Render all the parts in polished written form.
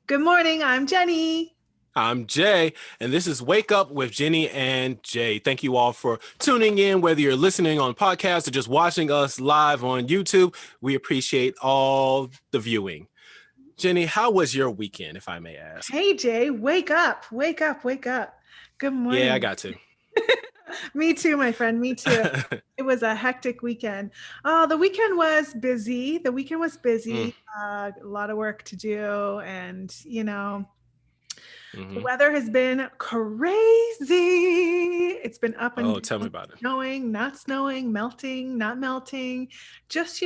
Good morning. I'm Jenny. I'm Jay, and this is Wake Up with Jenny and Jay. Thank you all for tuning in, whether you're listening on podcast or just watching us live on YouTube. We appreciate all the viewing. Jenny, how was your weekend, if I may ask? Hey, Jay. Wake up. Wake up. Wake up. Good Yeah, I morning. got to. Me too, my friend. Me too. It was a hectic weekend. Oh, the weekend was busy. The weekend was Mm, busy. A lot of work to do. And, the hmm. weather has been crazy. It's been up and Oh, tell me down, about it. snowing, not snowing, melting, not melting. Just,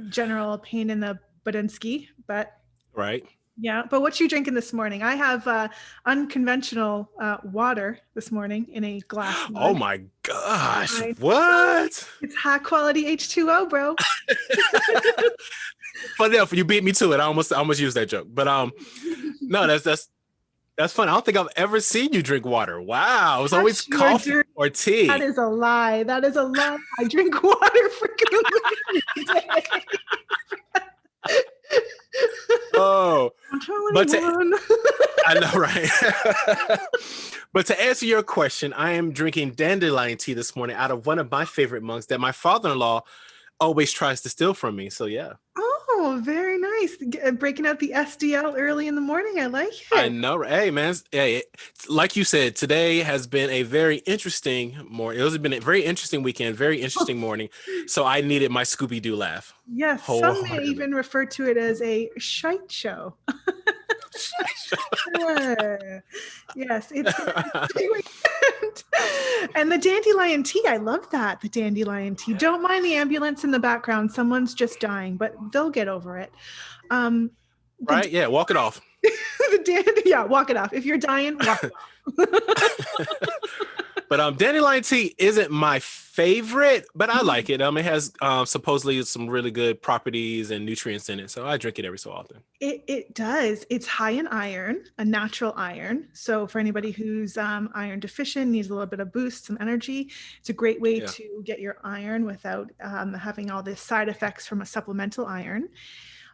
general pain in the buttonsky. But Right? yeah, but what you drinking this morning? I have unconventional water this morning in a glass Oh mug. my gosh, I know what? it's high quality H2O, bro. Funny enough, you beat me to it. I almost used that joke, but no, that's fun. I don't think I've ever seen you drink water. Wow, it's always Touch your coffee dirt. or That tea. is a lie. That is a lie. I drink water frequently every day. Oh, Don't tell but anyone. I know, right? But to answer your question, I am drinking dandelion tea this morning out of one of my favorite mugs that my father-in-law always tries to steal from me. So yeah, Oh, very nice. Breaking out the SDL early in the morning. I like I it. know. Hey, man. Hey, like you said, today has been a very interesting morning. It has been a very interesting weekend, very interesting morning. So I needed my Scooby Doo laugh Yes, some may wholeheartedly. even refer to it as a shite show. Uh, yes, it's been an interesting weekend. And the dandelion tea, I love that. The dandelion tea. Don't mind the ambulance in the background. Someone's just dying, but they'll get over it. Um, the Right? Yeah, walk it off. yeah, walk it off. If you're dying, walk it off. But dandelion tea isn't my favorite, but I like it. It has supposedly some really good properties and nutrients in it, so I drink it every so often. It does. It's high in iron, a natural iron. So for anybody who's iron deficient, needs a little bit of boost, some energy, it's a great way Yeah. to get your iron without having all the side effects from a supplemental iron.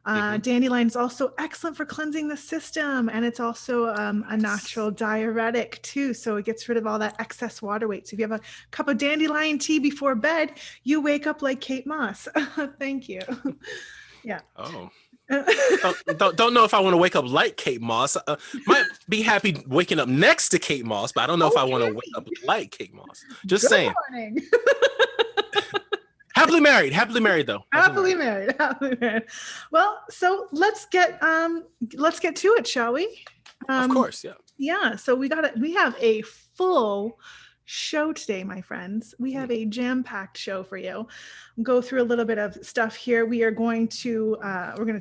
Hmm. Dandelion is also excellent for cleansing the system, and it's also a Nice. natural diuretic too. So it gets rid of all that excess water weight. So if you have a cup of dandelion tea before bed, you wake up like Kate Moss. Thank you. Yeah. Oh, don't know if I want to wake up like Kate Moss. Might be happy waking up next to Kate Moss, but I don't know if I want to wake Okay. up like Kate Moss. Just Good saying. morning. Happily married though. Happily Happily married. married. Happily married. Well, so let's get to it, shall we? Of Um, course, yeah. yeah, so we have a full show today, my friends. We have a jam-packed show for you. Go through a little bit of stuff here. We're going to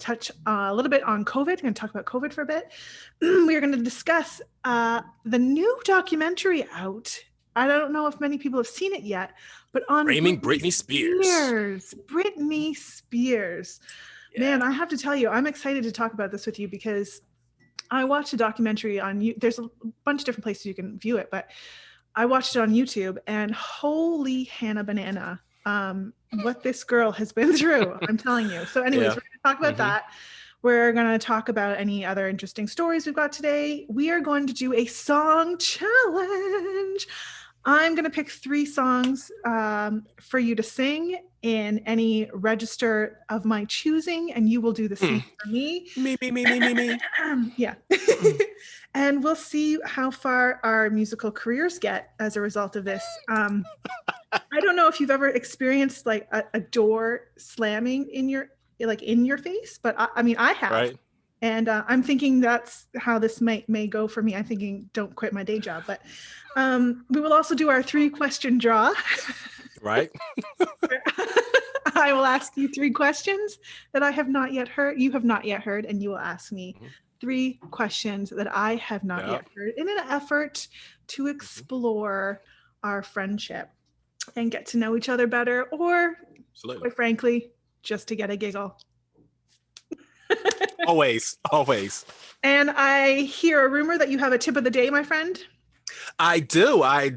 touch a little bit on COVID. We're going to talk about COVID for a bit. We are going to discuss the new documentary out. I don't know if many people have seen it yet, but on Framing Britney Britney Spears. Spears. Britney Spears. Man, Yeah. I have to tell you, I'm excited to talk about this with you because I watched a documentary on you. There's a bunch of different places you can view it, but I watched it on YouTube, and holy Hannah Banana, what this girl has been through. I'm telling you. So, anyways, Yeah. we're going to talk about Hmm. that. We're going to talk about any other interesting stories we've got today. We are going to do a song challenge. I'm going to pick 3 songs for you to sing in any register of my choosing, and you will do the same Mm. for me. Me. Yeah. Mm. And we'll see how far our musical careers get as a result of this. I don't know if you've ever experienced like a door slamming in your face, but I mean, I have. Right. And I'm thinking that's how this may go for me. I'm thinking don't quit my day job. But we will also do our 3-question draw. Right. I will ask you 3 questions that I have not yet heard. You have not yet heard, and you will ask me Mhm. 3 questions that I have not Yeah. yet heard in an effort to Mhm. explore our friendship and get to know each other better, or Absolutely. quite frankly, just to get a giggle. Always. Always. And I hear a rumor that you have a tip of the day, my friend. I do. I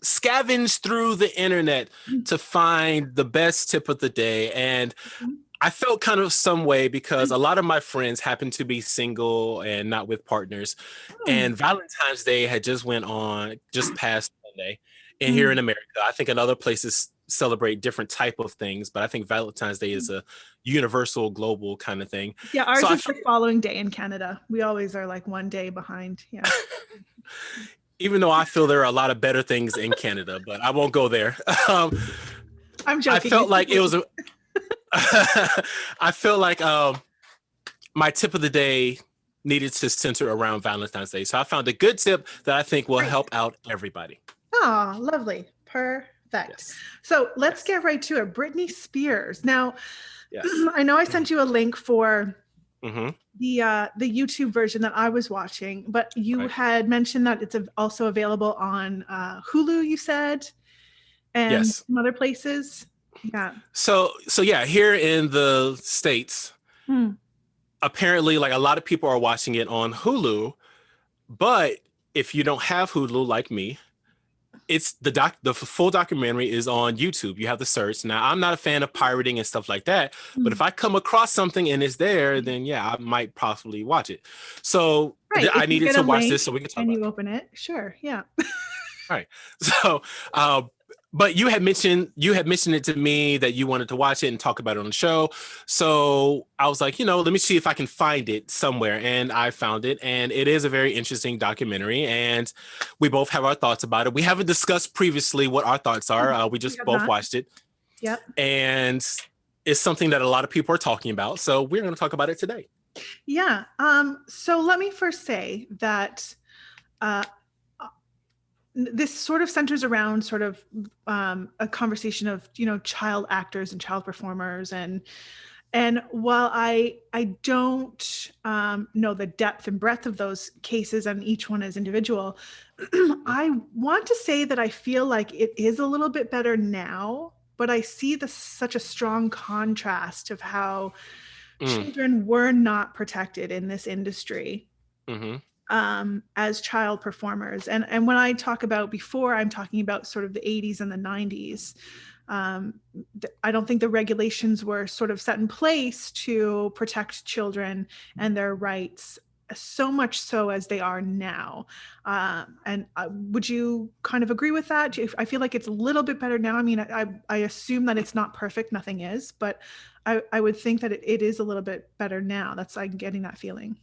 scavenge through the internet to find the best tip of the day. And I felt kind of some way because a lot of my friends happen to be single and not with partners. Hmm. And Valentine's Day had just went on just past Sunday. And here in Mm. America, I think in other places celebrate different type of things, but I think Valentine's Day is a universal global kind of thing. Yeah, So ours I is felt, the following day in Canada. We always are like one day behind. Yeah. even though I feel there are a lot of better things in Canada, but I won't go there. Um, I'm I joking. felt like it was a I feel like my tip of the day needed to center around Valentine's Day. So I found a good tip that I think will Great. help out everybody. Oh, lovely. Perfect. Yes. So let's Yes. get right to it. Britney Spears. Now, Yes. I know I sent you a link for Mm-hmm. the YouTube version that I was watching, but you Right. had mentioned that it's also available on Hulu, you said, and Yes. some other places. Yeah. So yeah, here in the States, Hmm. apparently like a lot of people are watching it on Hulu, but if you don't have Hulu like me, it's the full documentary is on YouTube. You have to search. Now, I'm not a fan of pirating and stuff like that, but Hmm. if I come across something and it's there, then yeah, I might possibly watch it. So Right. I If you needed get to a watch this link so we can talk and about it. you open it, sure. Yeah. All right. So, uh, but you had mentioned it to me that you wanted to watch it and talk about it on the show. So I was like, let me see if I can find it somewhere, and I found it, and it is a very interesting documentary, and we both have our thoughts about it. We haven't discussed previously what our thoughts are. We We just have both not. watched it, Yep. and it's something that a lot of people are talking about. So we're going to talk about it today. Yeah. So let me first say that uh, this sort of centers around sort of a conversation of child actors and child performers, and while I don't know the depth and breadth of those cases, and each one is individual, I want to say that I feel like it is a little bit better now, but I see such a strong contrast of how Mm, children were not protected in this industry mm-hmm. as child performers. And when I talk about before, I'm talking about sort of the 80s and the 90s. Um, I don't think the regulations were sort of set in place to protect children and their rights so much so as they are now. And would you kind of agree with that? I feel like it's a little bit better now. I mean, I assume that it's not perfect, nothing is, but I would think that it is a little bit better now. I'm getting that feeling.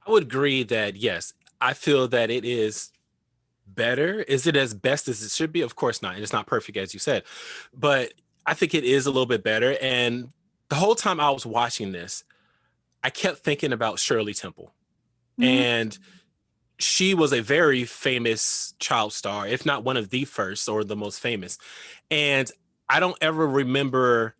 I would agree that yes, I feel that it is better. Is it as best as it should be? Of course not. It's not perfect, as you said, but I think it is a little bit better. And the whole time I was watching this, I kept thinking about Shirley Temple. Mm. And she was a very famous child star, if not one of the first or the most famous. And I don't ever remember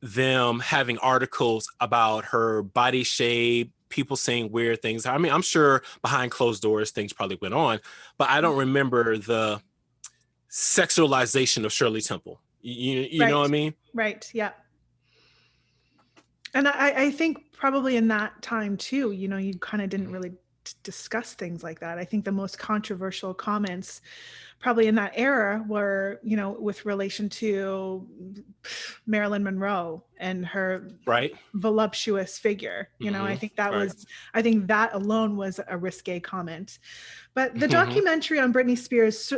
them having articles about her body shape, people saying weird things. I mean, I'm sure behind closed doors things probably went on, but I don't remember the sexualization of Shirley Temple. You know what Right. I mean? Right. Yeah. And I think probably in that time too, you kind of didn't really discuss things like that. I think the most controversial comments probably in that era were, with relation to Marilyn Monroe and her Right. voluptuous figure. Mm-hmm. Right. I think that alone was a risque comment. But the Mm-hmm. documentary on Britney Spears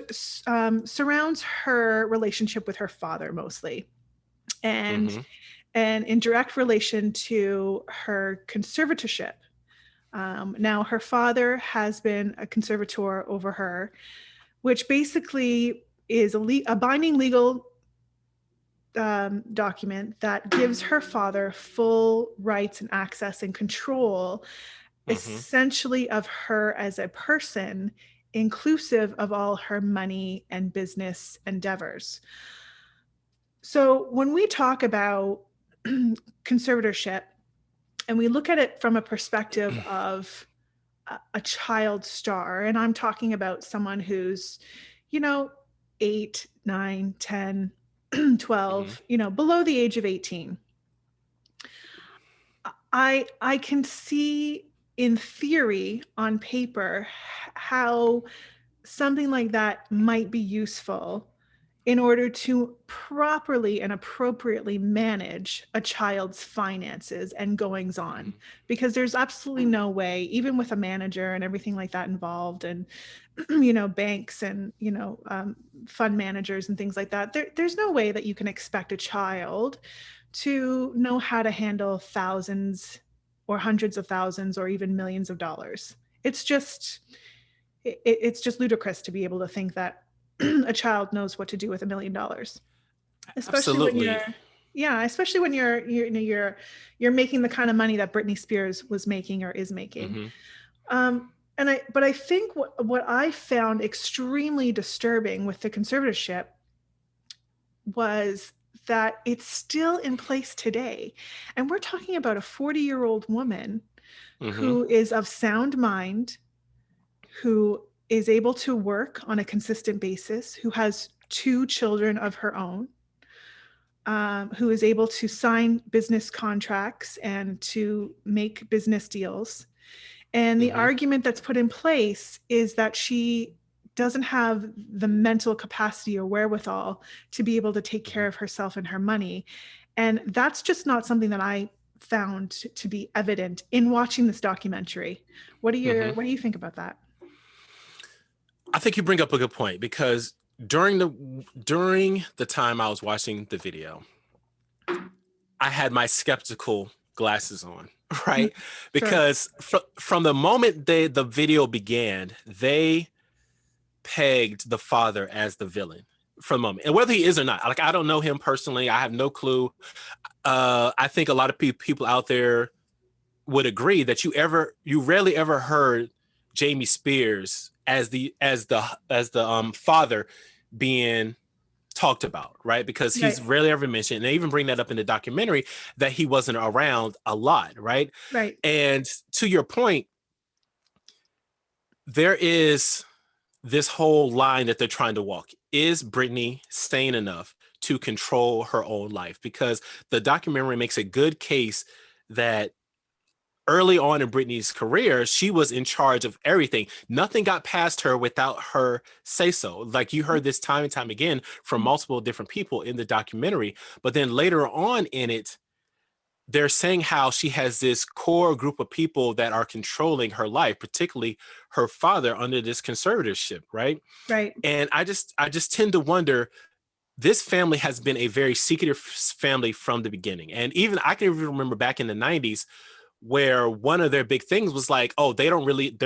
surrounds her relationship with her father mostly. And Mm-hmm. and in direct relation to her conservatorship. Now, her father has been a conservator over her, which basically is a binding legal document that gives her father full rights and access and control, Mm-hmm. essentially, of her as a person, inclusive of all her money and business endeavors. So when we talk about conservatorship, and we look at it from a perspective of a child star, and I'm talking about someone who's, you know 8, 9, 10, Mm-hmm. 12, below the age of 18. I can see in theory on paper how something like that might be useful in order to properly and appropriately manage a child's finances and goings on, because there's absolutely no way, even with a manager and everything like that involved, and banks and fund managers and things like that, there's no way that you can expect a child to know how to handle thousands or hundreds of thousands or even millions of dollars. It's just ludicrous to be able to think that a child knows what to do with $1 million, especially when Absolutely. especially when you're making the kind of money that Britney Spears was making or is making. But I think what I found extremely disturbing with the conservatorship was that it's still in place today. And we're talking about a 40-year-old woman who is of sound mind, who is able to work on a consistent basis, who has 2 children of her own, who is able to sign business contracts and to make business deals. And the argument that's put in place is that she doesn't have the mental capacity or wherewithal to be able to take care of herself and her money. And that's just not something that I found to be evident in watching this documentary. What do you think about that? I think you bring up a good point, because during the time I was watching the video, I had my skeptical glasses on, right? Because from the moment the video began, they pegged the father as the villain from the moment, and whether he is or not, like, I don't know him personally, I have no clue. I think a lot of people out there would agree that you rarely ever heard Jamie Spears as the father being talked about, right? Because he's rarely ever mentioned, and they even bring that up in the documentary, that he wasn't around a lot, right? Right. And to your point, there is this whole line that they're trying to walk. Is Britney sane enough to control her own life? Because the documentary makes a good case that early on in Britney's career, she was in charge of everything. Nothing got past her without her say so. Like, you heard this time and time again from multiple different people in the documentary. But then later on in it, they're saying how she has this core group of people that are controlling her life, particularly her father under this conservatorship, right? Right. And I just tend to wonder, this family has been a very secretive family from the beginning. And even I can even remember back in the 90s, where one of their big things was like, oh, they're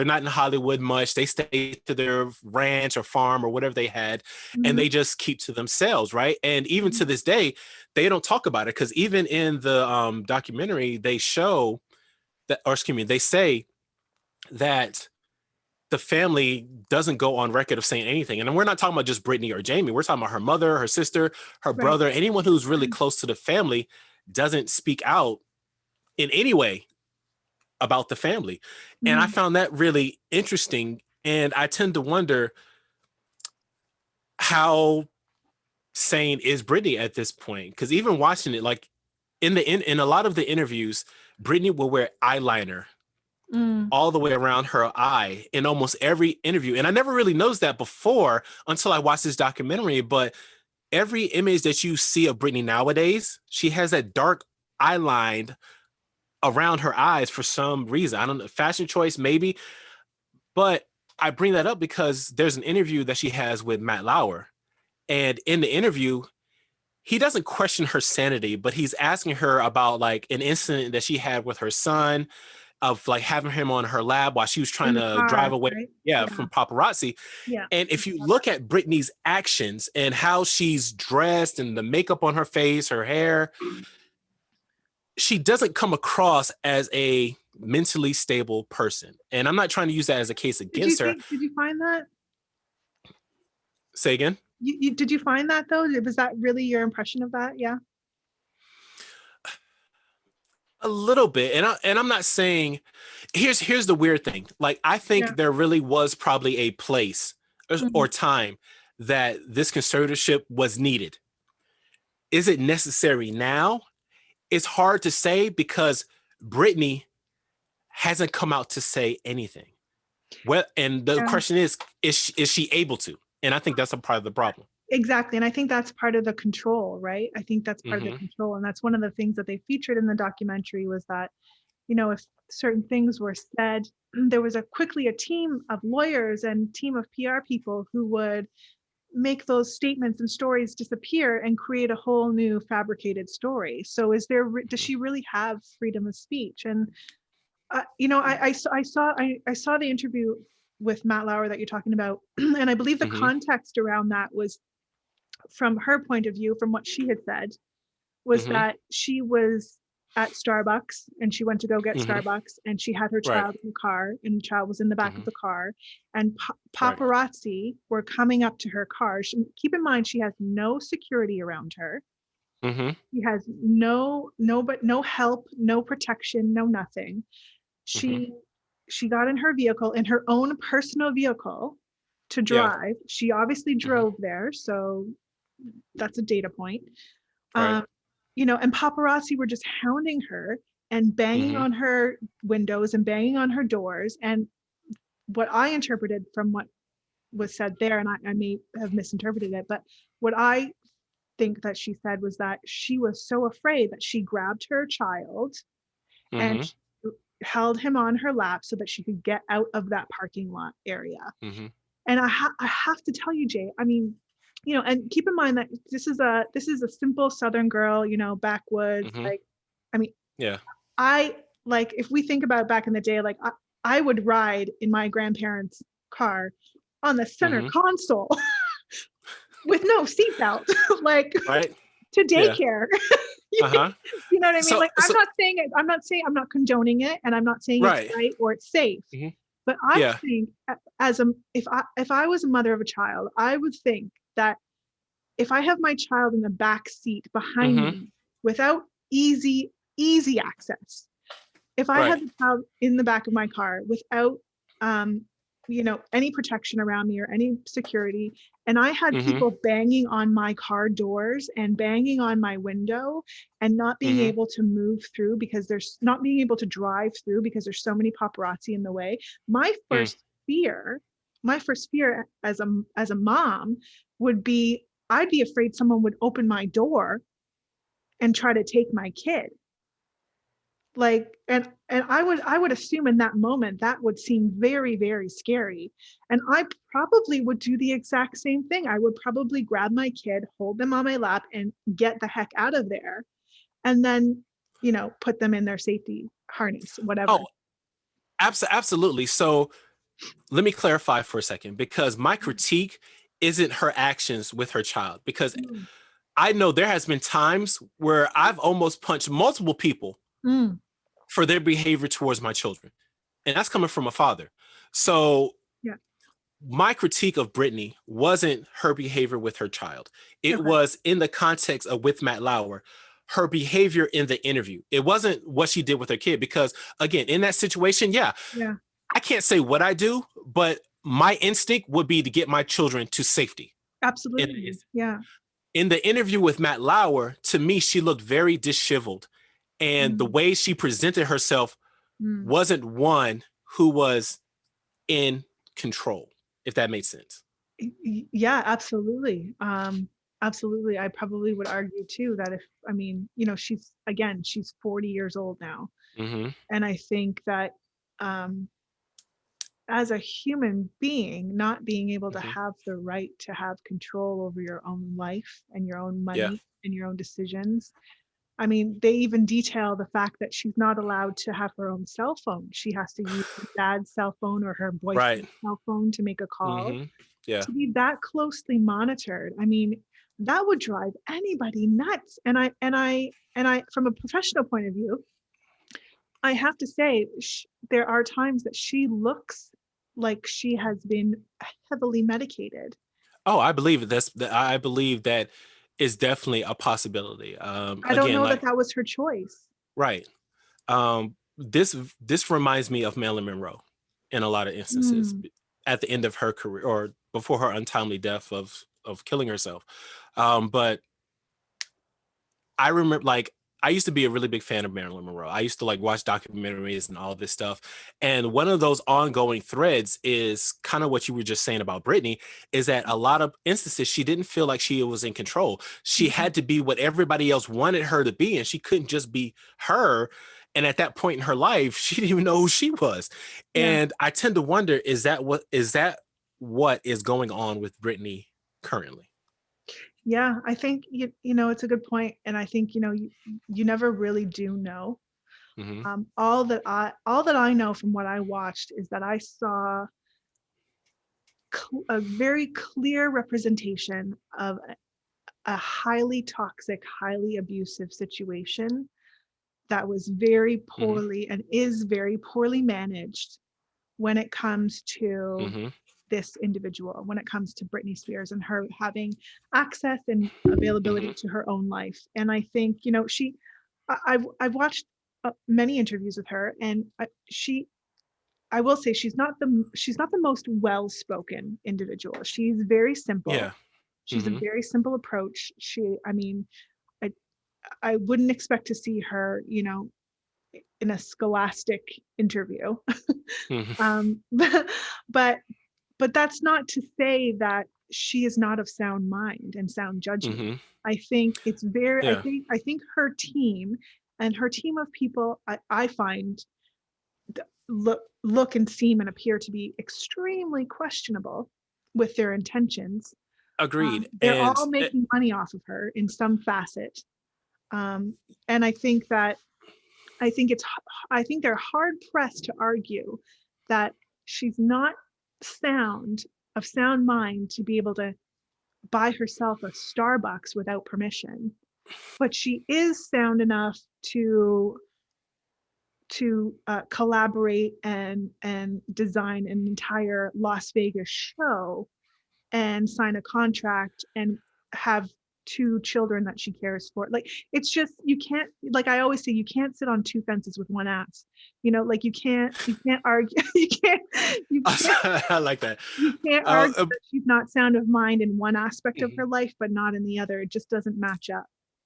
not in Hollywood much. They stay to their ranch or farm or whatever they had, and they just keep to themselves, right? And even to this day, they don't talk about it, because even in the documentary, they show that, or excuse me, they say that the family doesn't go on record of saying anything. And we're not talking about just Britney or Jamie. We're talking about her mother, her sister, her brother, anyone who's really close to the family doesn't speak out in any way about the family. And I found that really interesting. And I tend to wonder, how sane is Britney at this point? Because even watching it, like, in a lot of the interviews, Britney will wear eyeliner all the way around her eye in almost every interview. And I never really noticed that before until I watched this documentary. But every image that you see of Britney nowadays, she has that dark eyeline around her eyes for some reason. I don't know, fashion choice maybe. But I bring that up because there's an interview that she has with Matt Lauer. And in the interview, he doesn't question her sanity, but he's asking her about, like, an incident that she had with her son, of, like, having him on her lap while she was trying to drive away from paparazzi. And if you look at Britney's actions and how she's dressed and the makeup on her face, her hair, she doesn't come across as a mentally stable person. And I'm not trying to use that as a case against her. Did you find that? Say again? Did you find that, though? Was that really your impression of that? Yeah. A little bit. And I'm not saying, here's the weird thing. Like, I think there really was probably a place or time that this conservatorship was needed. Is it necessary now? It's hard to say, because Britney hasn't come out to say anything. Well, and the question is she able to? And I think that's a part of the problem. Exactly. And I think that's part of the control, right? I think that's part of the Mm-hmm. control. And that's one of the things that they featured in the documentary was that, if certain things were said, there was quickly a team of lawyers and team of PR people who would make those statements and stories disappear and create a whole new fabricated story. So does she really have freedom of speech? And I saw the interview with Matt Lauer that you're talking about, and I believe the Mm-hmm. context around that was from her point of view, from what she had said, was Mm-hmm. that she was at Starbucks and she went to go get Mm-hmm. Starbucks and she had her Right. child in the car and the child was in the back of Mm-hmm. the car and Right. paparazzi were coming up to her car. Keep in mind, she has no security around her. Mm-hmm. She has no help, no protection, no nothing. Mm-hmm. She got in her vehicle, in her own personal vehicle, to Yeah. drive. She obviously Mm-hmm. drove there, so that's a data point. Right. um, and paparazzi were just hounding her and banging Mm-hmm. on her windows and banging on her doors. And what I interpreted from what was said there, and I may have misinterpreted it, but what I think that she said was that she was so afraid that she grabbed her child and Mm-hmm. she held him on her lap so that she could get out of that parking lot area. Mm-hmm. And I have to tell you, Jay, I mean, and keep in mind that this is a simple Southern girl, backwoods. Mm-hmm. Like, I mean, Yeah. I like if we think about back in the day, like I would ride in my grandparents' car on the center Mm-hmm. console with no seatbelt, like Right. to Yeah. daycare. Uh-huh. You know what I mean? So Like, I'm not saying it, I'm not condoning it, and I'm not saying it's right. right or it's safe. Mm-hmm. But I Yeah. think if I was a mother of a child, I would think that if I have my child in the back seat behind Mm-hmm. me without easy access, if I Right. had the child in the back of my car without any protection around me or any security, and I had Mm-hmm. people banging on my car doors and banging on my window and not being Mm-hmm. able to move through because there's not being able to drive through because there's so many paparazzi in the way, my Mm. first fear as a mom would be, I'd be afraid someone would open my door and try to take my kid. Like, and I would assume in that moment that would seem very, very scary. And I probably would do the exact same thing. I would probably grab my kid, hold them on my lap, and get the heck out of there. And then, put them in their safety harness, whatever. Oh, absolutely. So let me clarify for a second, because my critique isn't her actions with her child, because Mm, I know there has been times where I've almost punched multiple people mm, for their behavior towards my children. And that's coming from a father. So yeah. my critique of Britney wasn't her behavior with her child. It Okay. was in the context of with Matt Lauer, her behavior in the interview. It wasn't what she did with her kid, because again, in that situation, yeah, Yeah. I can't say what I do, but my instinct would be to get my children to safety. Absolutely. Yeah. In the interview with Matt Lauer, to me, she looked very disheveled. And the Mm, way she presented herself mm. wasn't one who was in control, if that makes sense. Yeah, absolutely. Absolutely. I probably would argue too that if, I mean, she's 40 years old now. Mm-hmm. And I think that um, as a human being, not being able to Mm-hmm. have the right to have control over your own life and your own Yeah. money and your own decisions. I mean, they even detail the fact that she's not allowed to have her own cell phone. She has to use her dad's cell phone or her Right. boyfriend's cell phone to make a call. Mm-hmm. Yeah. To be that closely monitored, I mean, that would drive anybody nuts. And I from a professional point of view, I have to say there are times that she looks like she has been heavily medicated. Oh, I believe that is definitely a possibility. I don't Again, know that like, that was her choice. right. This reminds me of Marilyn Monroe in a lot of instances Mm, at the end of her career, or before her untimely death of killing herself. But I remember, like, I used to be a really big fan of Marilyn Monroe. I used to like watch documentaries and all this stuff. And one of those ongoing threads is kind of what you were just saying about Britney, is that a lot of instances she didn't feel like she was in control. She had to be what everybody else wanted her to be, and she couldn't just be her. And at that point in her life, she didn't even know who she was. Yeah. And I tend to wonder, is that what is going on with Britney currently? Yeah, I think it's a good point, and I think you never really do know. Mm-hmm. All that I know from what I watched is that I saw a very clear representation of a highly toxic, highly abusive situation that was very Mm-hmm. poorly and is very poorly managed when it comes to Mm-hmm. this individual, when it comes to Britney Spears and her having access and availability Mm-hmm. to her own life. And I think, I've watched many interviews with her, and I will say she's not the most well-spoken individual. She's very simple. Yeah. She's a Mm-hmm. very simple approach. I mean, I, I wouldn't expect to see her, in a scholastic interview. Mm-hmm. um, but but that's not to say that she is not of sound mind and sound judgment. Mm-hmm. I think it's very Yeah. I think her team and her team of people, I find, look and seem and appear to be extremely questionable with their intentions. Agreed. They're And all making money off of her in some facet. And I think they're hard pressed to argue that she's not of sound mind to be able to buy herself a Starbucks without permission, but she is sound enough to collaborate and design an entire Las Vegas show and sign a contract and have two children that she cares for. Like, it's just, you can't, like I always say, you can't sit on two fences with one ass. Like, you can't argue. You can't I like that. you can't Uh, argue uh, that she's not sound of mind in one aspect of her mhm. life, but not in the other. It just doesn't match up.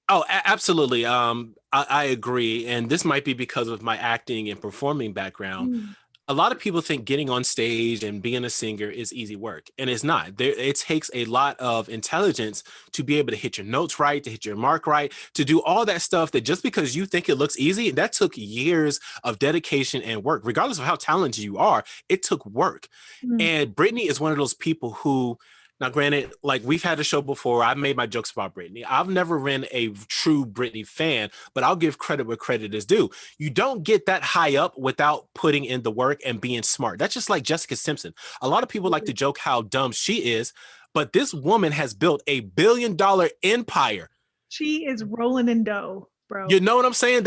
Oh, absolutely. I agree. And this might be because of my acting and performing background. Mm. A lot of people think getting on stage and being a singer is easy work, and it's not. It takes a lot of intelligence to be able to hit your notes right, to hit your mark right, to do all that stuff that just because you think it looks easy, that took years of dedication and work. Regardless of how talented you are, it took work. Mm. And Brittany is one of those people who, now granted, like we've had a show before, I've made my jokes about Brittany. I've never been a true Brittany fan, but I'll give credit where credit is due. You don't get that high up without putting in the work and being smart. That's just like Jessica Simpson. A lot of people like to joke how dumb she is, but this woman has built $1 billion empire. She is rolling in dough, bro. You know what I'm saying?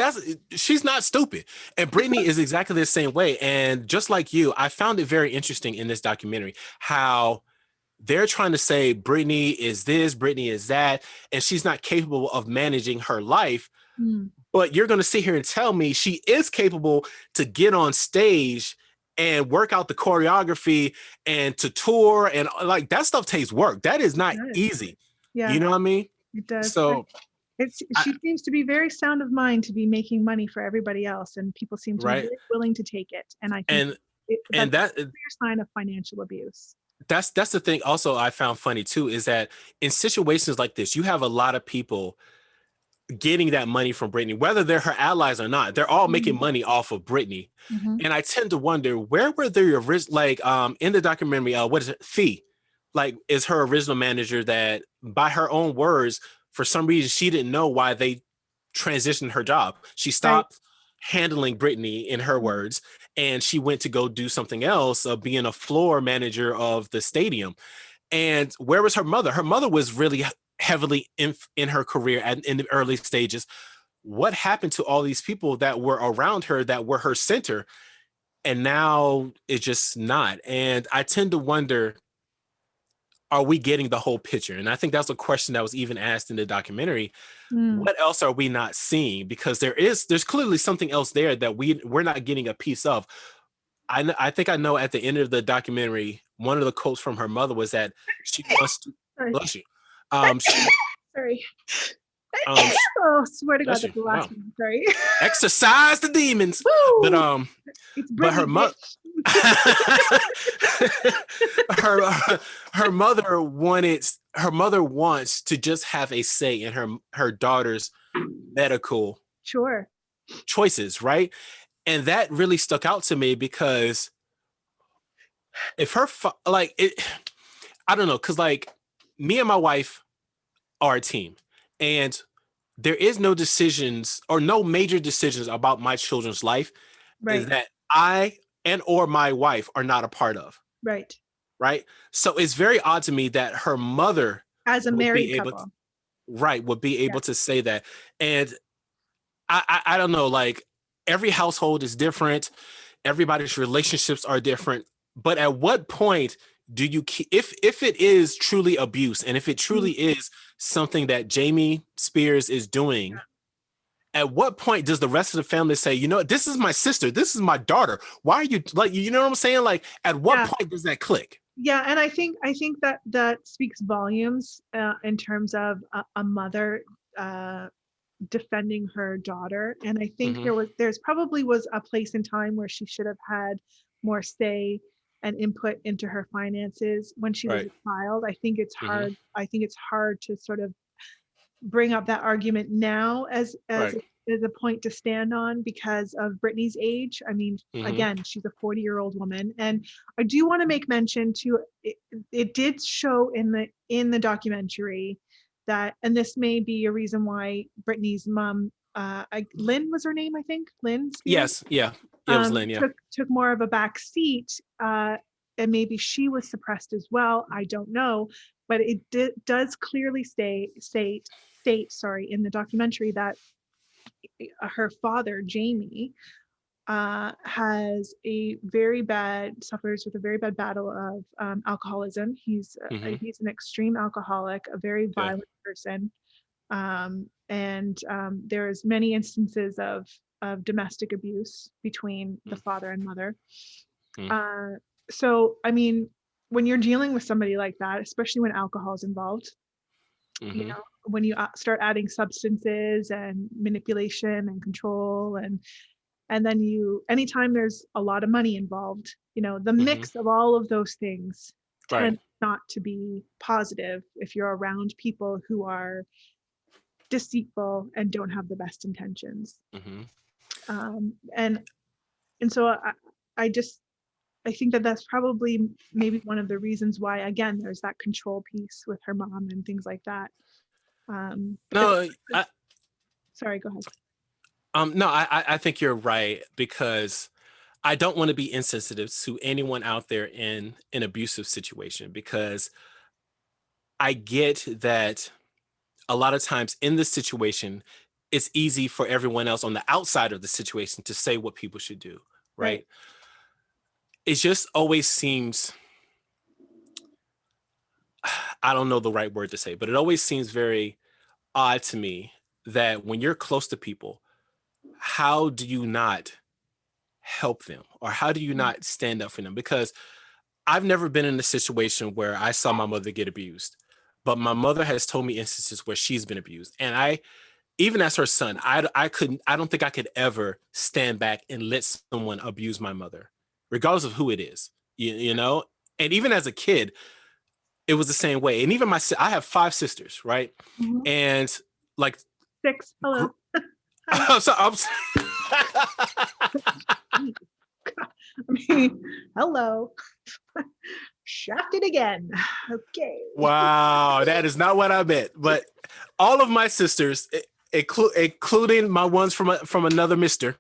She's not stupid. And Brittany is exactly the same way. And just like you, I found it very interesting in this documentary how they're trying to say Britney is this, Britney is that, and she's not capable of managing her life. Mm. But you're going to sit here and tell me she is capable to get on stage and work out the choreography and to tour, and like that stuff takes work. That is not easy. Yeah, You know what I mean? it does. So, She seems to be very sound of mind to be making money for everybody else, and people seem to be right. very willing to take it. And I think And that's and that a clear sign of financial abuse. that's the thing also I found funny too, is that in situations like this, you have a lot of people getting that money from Britney, whether they're her allies or not. They're all making money off of Britney. Mm-hmm. And I tend to wonder, where were the original, like in the documentary, what is it? Fee, like, is her original manager that, by her own words, for some reason she didn't know why they transitioned her job. She Right. stopped handling Britney, in her words, and she went to go do something else, being a floor manager of the stadium. And where was her mother? Her mother was really heavily in her career in the early stages. What happened to all these people that were around her, that were her center? And now it's just not. And I tend to wonder, are we getting the whole picture? And I think that's a question that was even asked in the documentary. Mm. What else are we not seeing? Because there's clearly something else there that we're not getting a piece of. I think I know at the end of the documentary, one of the quotes from her mother was that she wants to, Sorry. bless you. She Sorry. Oh, swear to God, Bless you. that's the Wow. last one. Sorry. Exorcise the demons. Woo! But It's but her Britney, mother her her mother wants to just have a say in her daughter's medical Sure. choices, right? And that really stuck out to me because if like it, I don't know, because like me and my wife are a team, and there is no decisions or no major decisions about my children's life is Right. that I and or my wife are not a part of. Right. Right. So it's very odd to me that her mother As a would married be able to, couple. right, would be Yeah. able to say that. And I don't know, like every household is different. Everybody's relationships are different. But at what point do you if it is truly abuse and if it truly is something that Jamie Spears is doing, at what point does the rest of the family say, you know, this is my sister, this is my daughter, why are you, like, you know what I'm saying? Like, at what point does that click? Yeah, and I think that speaks volumes in terms of a mother defending her daughter. And I think there's probably was a place in time where she should have had more say and input into her finances when she was a child. I think it's hard. I think it's hard to sort of bring up that argument now as a point to stand on because of Britney's age. I mean, again, she's a 40-year-old woman, and I do want to make mention to it did show in the documentary that, and this may be a reason why Britney's mom, Lynn was her name, I think, Lynn Spears. Yes, yeah, it was Lynn. Yeah, took more of a back seat, and maybe she was suppressed as well. I don't know, but it does clearly state in the documentary that her father Jamie suffers with a very bad battle of alcoholism. He's an extreme alcoholic, a very violent person, and there's many instances of domestic abuse between the father and mother. So I mean, when you're dealing with somebody like that, especially when alcohol is involved, you know, when you start adding substances and manipulation and control, and then anytime there's a lot of money involved, you know, the mix of all of those things tends not to be positive if you're around people who are deceitful and don't have the best intentions. And so I think that that's probably maybe one of the reasons why, again, there's that control piece with her mom and things like that. Sorry, go ahead. No, I think you're right, because I don't want to be insensitive to anyone out there in an abusive situation, because I get that a lot of times in this situation, it's easy for everyone else on the outside of the situation to say what people should do, right? It just always seems, I don't know the right word to say, but it always seems very odd to me that when you're close to people, how do you not help them, or how do you not stand up for them? Because I've never been in a situation where I saw my mother get abused, but my mother has told me instances where she's been abused. And even as her son, I don't think I could ever stand back and let someone abuse my mother, regardless of who it is, you know? And even as a kid, it was the same way. And even I have 5 sisters, right? And like 6. Hello. So I'm I mean, hello. Shafted again. Okay. Wow, that is not what I meant. But all of my sisters, including my ones from another mister,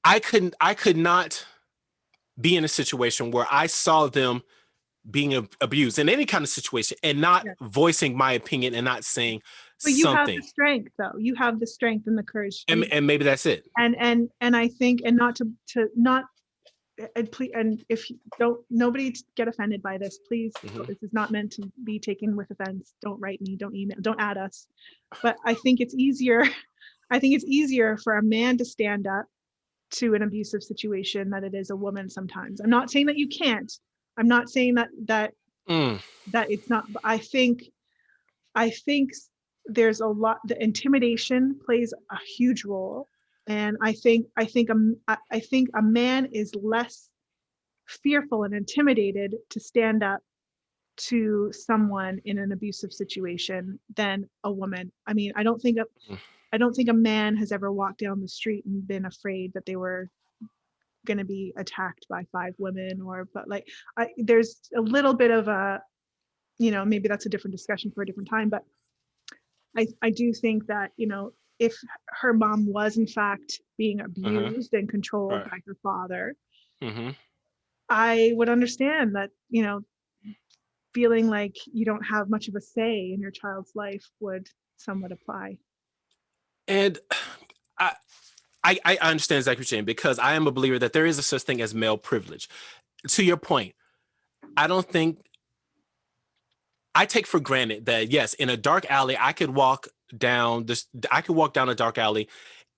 I could not be in a situation where I saw them being abused in any kind of situation and not voicing my opinion and not saying but you something. have the strength, though. You have the strength and the courage. And maybe that's it. And I think, and not to not, and please, and if you don't, nobody get offended by this, please. This is not meant to be taken with offense. Don't write me, don't email, don't add us. But I think it's easier. I think it's easier for a man to stand up to an abusive situation than it is a woman sometimes. I'm not saying that you can't. I'm not saying that it's not. I think I think there's a lot, the intimidation plays a huge role. And I think a man is less fearful and intimidated to stand up to someone in an abusive situation than a woman. I mean, I don't think a man has ever walked down the street and been afraid that they were going to be attacked by 5 women, or but like there's a little bit of a, maybe that's a different discussion for a different time, but I do think that, if her mom was in fact being abused and controlled Right. by her father, Mm-hmm. I would understand that, feeling like you don't have much of a say in your child's life would somewhat apply. And I, I understand exactly what you're saying, because I am a believer that there is a such thing as male privilege. To your point, I don't think I take for granted that, yes, in a dark alley, I could walk down a dark alley,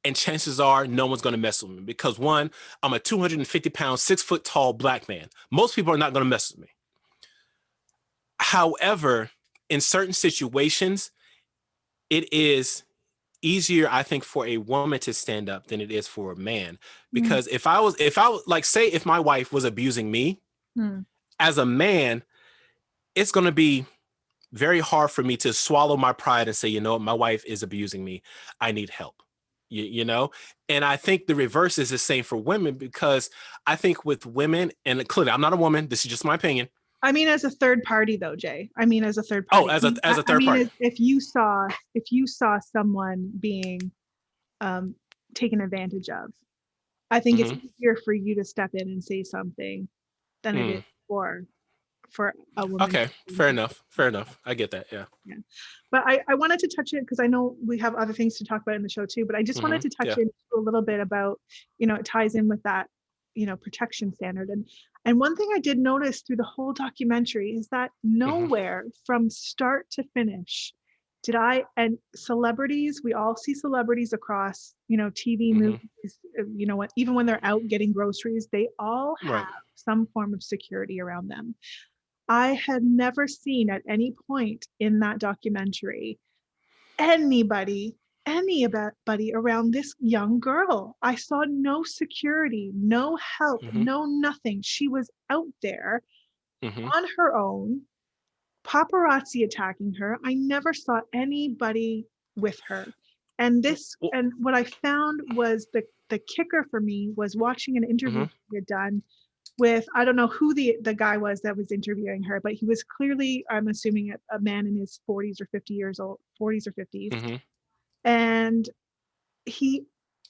and chances are no one's going to mess with me, because one, I'm a 250-pound, 6-foot tall black man. Most people are not going to mess with me. However, in certain situations, it is easier, I think, for a woman to stand up than it is for a man. Mm. Because if I was like, say if my wife was abusing me, Mm. as a man, it's going to be very hard for me to swallow my pride and say, you know what, my wife is abusing me. I need help. You know? And I think the reverse is the same for women, because I think with women, and clearly I'm not a woman, this is just my opinion. I mean, as a third party though, Jay. I mean, as a third Oh, party. as a I third mean, party. if you saw someone being um, taken advantage of, I think it's Mm-hmm. easier for you to step in and say something than it is Mm. for a woman. Okay, fair enough. Fair enough. I get that. Yeah. Yeah. But I wanted to touch it because I know we have other things to talk about in the show too, but I just wanted Mm-hmm. to touch Yeah. in a little bit about, it ties in with that, protection standard. And one thing I did notice through the whole documentary is that Mm-hmm. nowhere from start to finish and celebrities, we all see celebrities across, TV, Mm-hmm. movies, even when they're out getting groceries, they all have Right. some form of security around them. I had never seen at any point in that documentary anybody around this young girl. I saw no security, no help, Mm-hmm. no nothing. She was out there Mm-hmm. on her own, paparazzi attacking her. I never saw anybody with her. Well, And what I found was the kicker for me was watching an interview mm-hmm. she had done with, I don't know who the guy was that was interviewing her, but he was clearly, I'm assuming, a man in his 40s or 50 years old, 40s or 50s. Mm-hmm. And he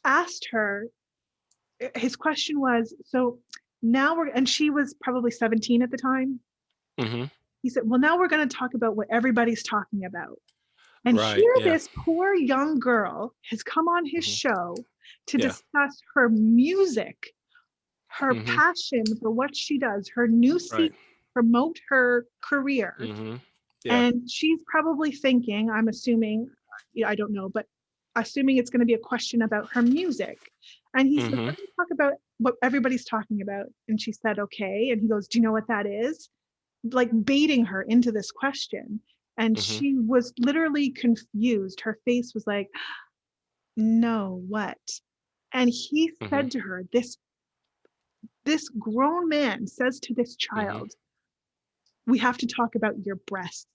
asked her, his question was, so now and she was probably 17 at the time. Mm-hmm. He said, well, now we're going to talk about what everybody's talking about. And Right. here Yeah. this poor young girl has come on his Mm-hmm. show to Yeah. discuss her music, her Mm-hmm. passion for what she does, her new Right. seat, promote her career. Mm-hmm. Yeah. And she's probably thinking, I'm assuming, I don't know, but assuming it's going to be a question about her music. And he said, Mm-hmm. let me talk about what everybody's talking about. And she said, okay. And he goes, do you know what that is? Like baiting her into this question. And Mm-hmm. she was literally confused. Her face was like, no, what? And he Mm-hmm. said to her, this grown man says to this Mm-hmm. child, we have to talk about your breasts.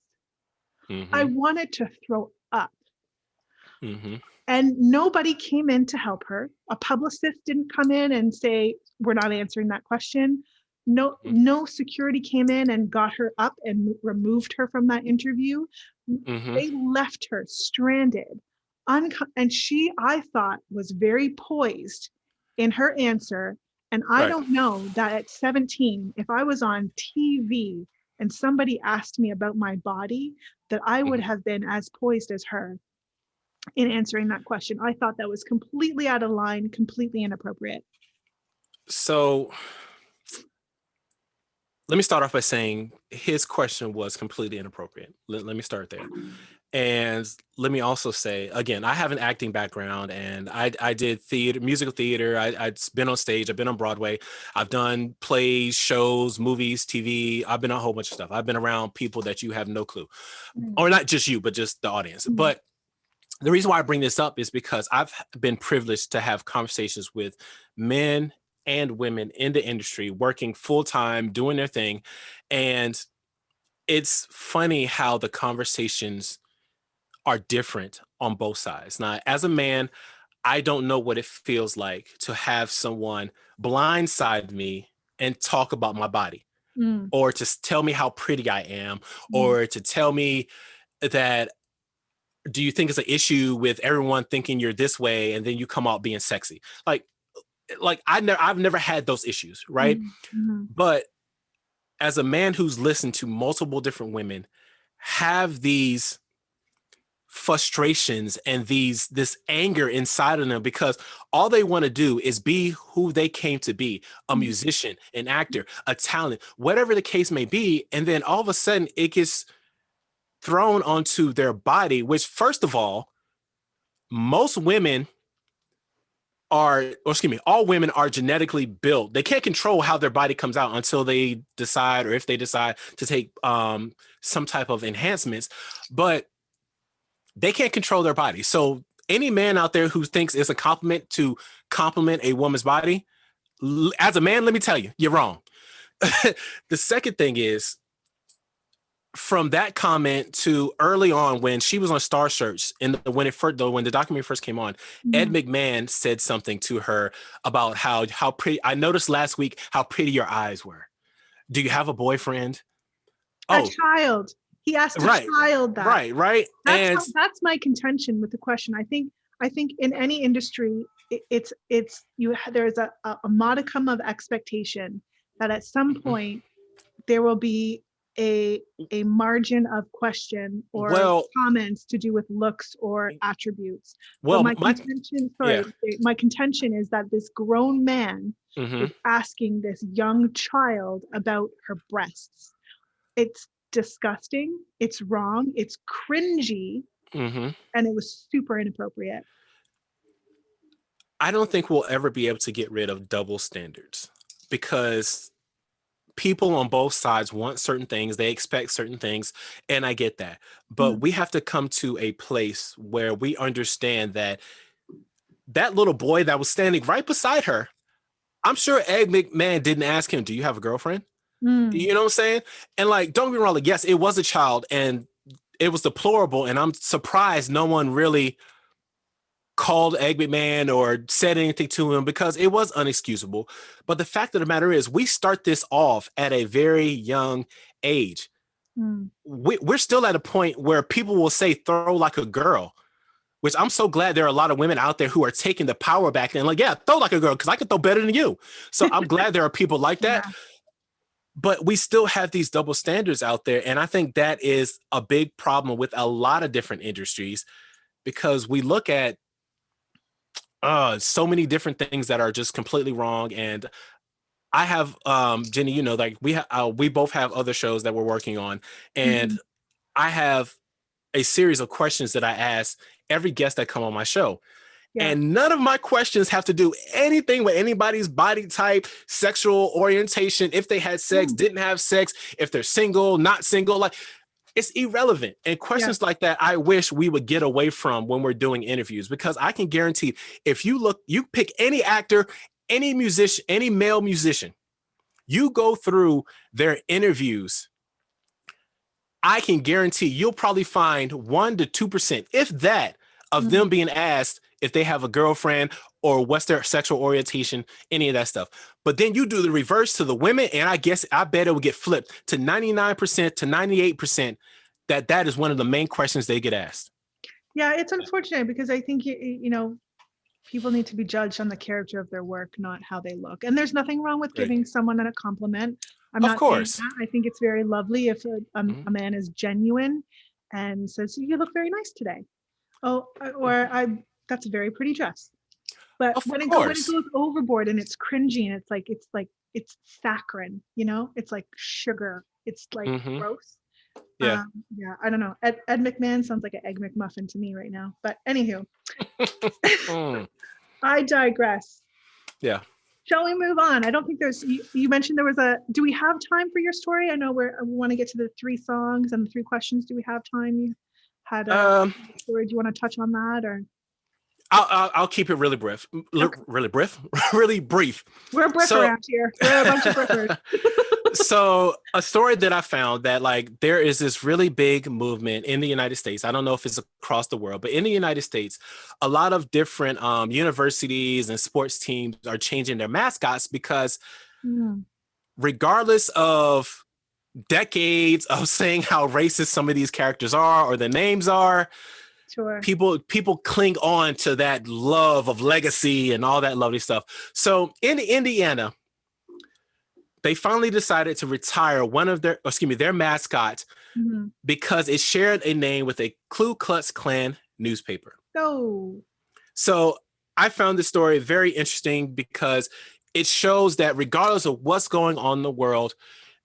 I Mm-hmm. wanted to throw up. Mm-hmm. And nobody came in to help her. A publicist didn't come in and say, we're not answering that question. No security came in and got her up and removed her from that interview. Mm-hmm. They left her stranded. And she, I thought, was very poised in her answer. And I Right. don't know that at 17, if I was on TV and somebody asked me about my body, that I would Mm-hmm. have been as poised as her in answering that question. I thought that was completely out of line, completely inappropriate. So let me start off by saying his question was completely inappropriate. Let me start there. And let me also say, again, I have an acting background, and I did theater, musical theater. I've been on stage. I've been on Broadway. I've done plays, shows, movies, TV. I've been on a whole bunch of stuff. I've been around people that you have no clue, or not just you, but just the audience. But the reason why I bring this up is because I've been privileged to have conversations with men and women in the industry working full time, doing their thing. And it's funny how the conversations are different on both sides. Now, as a man, I don't know what it feels like to have someone blindside me and talk about my body, Mm, or to tell me how pretty I am, mm, or to tell me that, do you think it's an issue with everyone thinking you're this way and then you come out being sexy? I've never had those issues, right? mm, mm, But as a man who's listened to multiple different women have these frustrations and this anger inside of them, because all they want to do is be who they came to be, a mm, musician, an actor, a talent, whatever the case may be. And then all of a sudden it gets thrown onto their body, which, first of all, most women all women are genetically built. They can't control how their body comes out until they decide, or if they decide to take some type of enhancements, but they can't control their body. So any man out there who thinks it's a compliment to compliment a woman's body, as a man, let me tell you, you're wrong. The second thing is, from that comment to early on when she was on Star Search, and when the documentary first came on, Ed mm. McMahon said something to her about how pretty. I noticed last week how pretty your eyes were. Do you have a boyfriend? A Oh, child. He asked a right, child that. right. And That's my contention with the question. I think in any industry, it's there's a modicum of expectation that at some point there will be a margin of question or well, comments to do with looks or attributes. But well, yeah. my contention is that this grown man Hmm. is asking this young child about her breasts. It's disgusting, it's wrong, it's cringy, Hmm. and it was super inappropriate. I don't think we'll ever be able to get rid of double standards, because people on both sides want certain things, they expect certain things, and I get that. But Mm, we have to come to a place where we understand that that little boy that was standing right beside her, I'm sure Ed McMahon didn't ask him, "Do you have a girlfriend?" mm, You know what I'm saying? And like, don't get me wrong, like, yes, it was a child and it was deplorable, and I'm surprised no one really called Egg McMahon or said anything to him, because it was unexcusable. But the fact of the matter is, we start this off at a very young age. mm. We're still at a point where people will say throw like a girl, which I'm so glad there are a lot of women out there who are taking the power back and like, yeah, throw like a girl because I can throw better than you. So I'm glad there are people like that. Yeah. But we still have these double standards out there. And I think that is a big problem with a lot of different industries, because we look at so many different things that are just completely wrong. And I have Jenny, like we both have other shows that we're working on, and Mhm. I have a series of questions that I ask every guest that come on my show. Yeah. And none of my questions have to do anything with anybody's body type, sexual orientation, if they had sex, Mm, didn't have sex, if they're single, not single. Like, it's irrelevant. And yeah. questions like that, I wish we would get away from when we're doing interviews, because I can guarantee, if you pick any actor, any musician, any male musician, you go through their interviews, I can guarantee you'll probably find 1 to 2%, if that, of Mm. them being asked if they have a girlfriend or what's their sexual orientation, any of that stuff. But then you do the reverse to the women, and I bet it will get flipped to 99% to 98%, that is one of the main questions they get asked. Yeah, it's unfortunate because I think people need to be judged on the character of their work, not how they look. And there's nothing wrong with Right. giving someone a compliment. I'm Of not saying course. that. I think it's very lovely if Mhm. a man is genuine and says, "You look very nice today." Oh, or I that's a very pretty dress. But Of when it course. goes overboard and it's cringy and it's saccharine, it's like sugar. It's like Hmm. gross. Yeah. Yeah, I don't know. Ed McMahon sounds like an Egg McMuffin to me right now. But anywho, Mm, I digress. yeah. Shall we move on? I don't think you mentioned there was do we have time for your story? I know we want to get to the 3 songs and the 3 questions. Do we have time? You had a Um, story. Do you want to touch on that or? I'll keep it really brief. Okay. Really brief. Really brief. We're a brief So, around here. We're a bunch of briefers. so a story that I found that like there is this really big movement in the United States. I don't know if it's across the world, but in the United States, a lot of different universities and sports teams are changing their mascots because regardless of decades of saying how racist some of these characters are or the names are, Sure. people cling on to that love of legacy and all that lovely stuff. So in Indiana, they finally decided to retire their mascot because it shared a name with a Ku Klux Klan newspaper. Oh. So I found this story very interesting because it shows that regardless of what's going on in the world,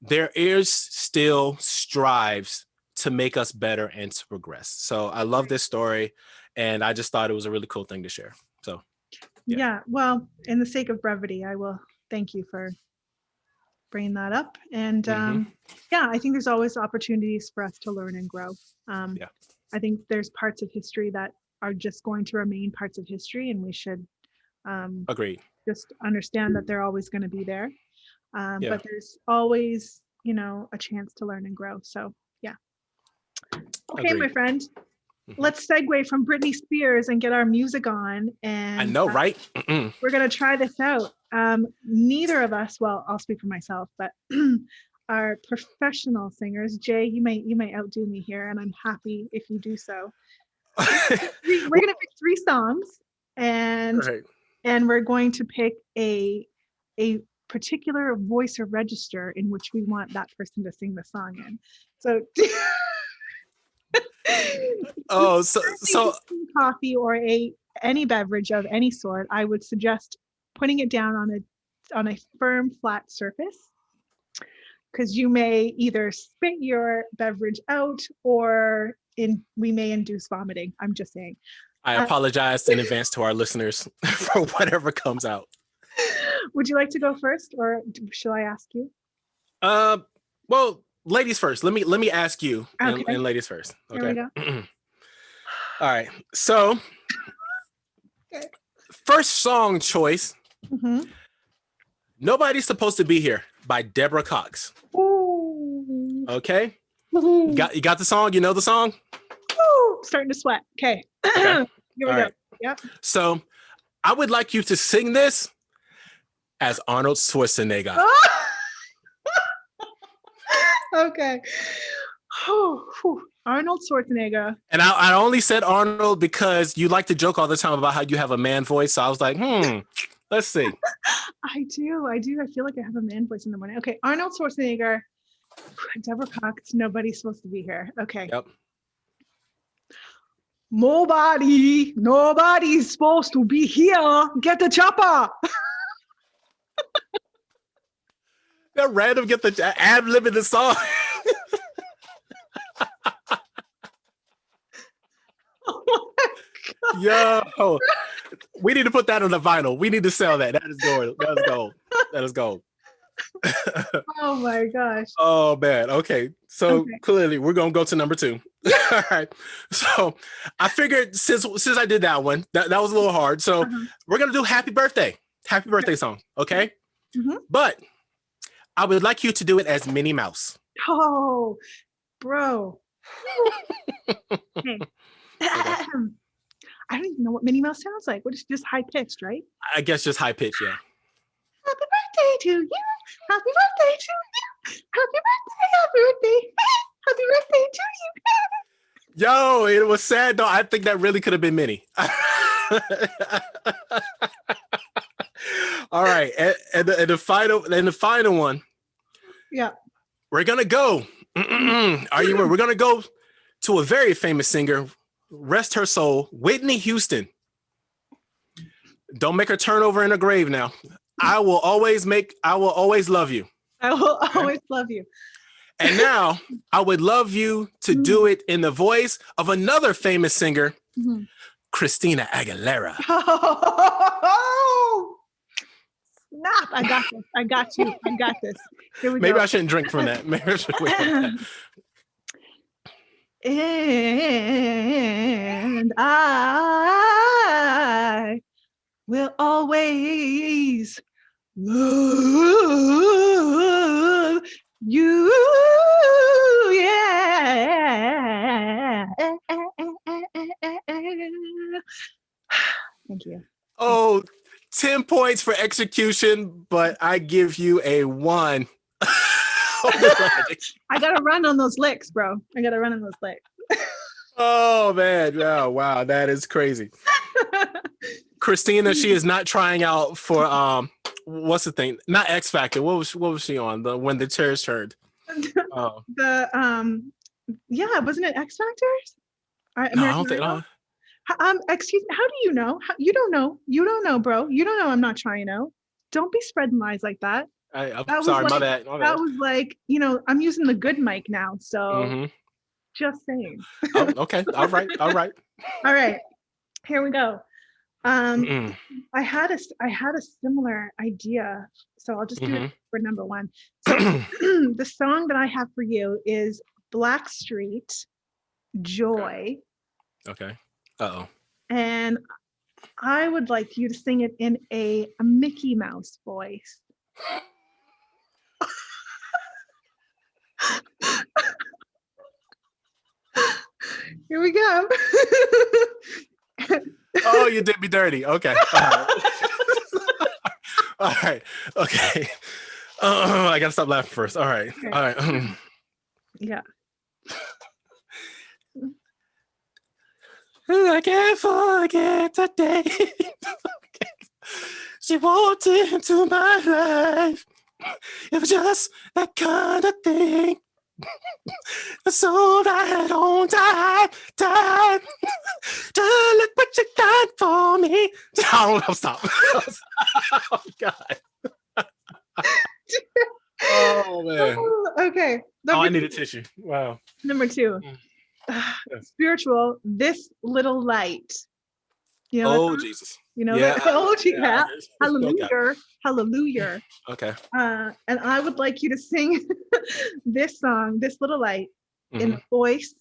there is still strives to make us better and to progress. So I love this story, and I just thought it was a really cool thing to share. So yeah. Well, in the sake of brevity, I will thank you for bringing that up. And yeah, I think there's always opportunities for us to learn and grow. I think there's parts of history that are just going to remain parts of history, and we should agreed. Just understand that they're always going to be there. But there's always, a chance to learn and grow. So yeah. Okay, agreed. my friend. Let's segue from Britney Spears and get our music on. And I know, right? We're going to try this out. Neither of us, well, I'll speak for myself, but are professional singers. Jay, you may outdo me here, and I'm happy if you do so. We're going to pick 3 songs, and we're going to pick a particular voice or register in which we want that person to sing the song in. So so coffee or any beverage of any sort, I would suggest putting it down on a firm flat surface, because you may either spit your beverage out or we may induce vomiting. I'm just saying. I apologize in advance to our listeners for whatever comes out. Would you like to go first, or shall I ask you? Well, ladies first. Let me ask you, okay. and ladies first. Okay. There we go. All right. So, first song choice. Nobody's Supposed to Be Here by Deborah Cox. Ooh. Okay. You got the song? You know the song? Ooh, starting to sweat. Okay. Here we go. Right. Yep. So I would like you to sing this as Arnold Schwarzenegger. Okay. Arnold Schwarzenegger. And I only said Arnold because you like to joke all the time about how you have a man voice. So I was like, let's see. I do. I feel like I have a man voice in the morning. Okay. Arnold Schwarzenegger, Deborah Cox, Nobody's Supposed to Be Here. Okay. Yep. Nobody's supposed to be here. Get the chopper. That random get the ad-lib in the song. Oh my God. Yo, we need to put that on the vinyl. We need to sell that. That is gold. That is gold. That is gold. Oh my gosh. Oh man. Okay. So clearly we're gonna go to number 2. All right. So I figured since I did that one, that was a little hard. So we're gonna do Happy Birthday song. Okay. But I would like you to do it as Minnie Mouse. Oh, bro. Okay. I don't even know what Minnie Mouse sounds like. What is just high pitched, right? I guess just high pitch, yeah. Happy birthday to you. Happy birthday to you. Happy birthday. Happy birthday to you. Yo, it was sad though. I think that really could have been Minnie. All right, and the final one. Yeah. We're gonna go. Are you ready? We're gonna go to a very famous singer. Rest her soul, Whitney Houston. Don't make her turn over in her grave now. I will always love you. I will always love you. And now I would love you to do it in the voice of another famous singer, Christina Aguilera. Oh, snap. I got this. I got you. I got this. Here we go. Maybe I shouldn't drink from that. Maybe I should wait on that. And I will always love you. Yeah. Thank you. Oh, 10 points for execution, but I give you a 1. I gotta run on those licks, bro. I gotta run on those licks. Oh man, oh, wow, that is crazy. Christina, she is not trying out for what's the thing? Not X Factor. What was she on? The when the chairs turned. Oh. Yeah, wasn't it X Factors? No, I don't think. Excuse me, how do you know? You don't know. You don't know, bro. You don't know I'm not trying out. Don't be spreading lies like that. I'm sorry, my bad. That was like, I'm using the good mic now, so just saying. Oh, okay, all right. All right, here we go. I had a similar idea, so I'll just do it for number 1. So the song that I have for you is Blackstreet, Joy. Okay. Uh-oh. And I would like you to sing it in a Mickey Mouse voice. Here we go. Oh, you did me dirty. Okay. All right. Okay. I gotta stop laughing first. All right. Okay. All right. Yeah. I can't forget the day she walked into my life. It was just that kind of thing. So right on time. To look what you done for me. Oh, no, stop. Oh, God. Oh, man. Okay. I need a tissue. Wow. Number 2. Spiritual, This Little Light. Jesus. That? Oh, yeah. Hallelujah. Okay. Hallelujah. Okay. And I would like you to sing this song, This Little Light, in the voice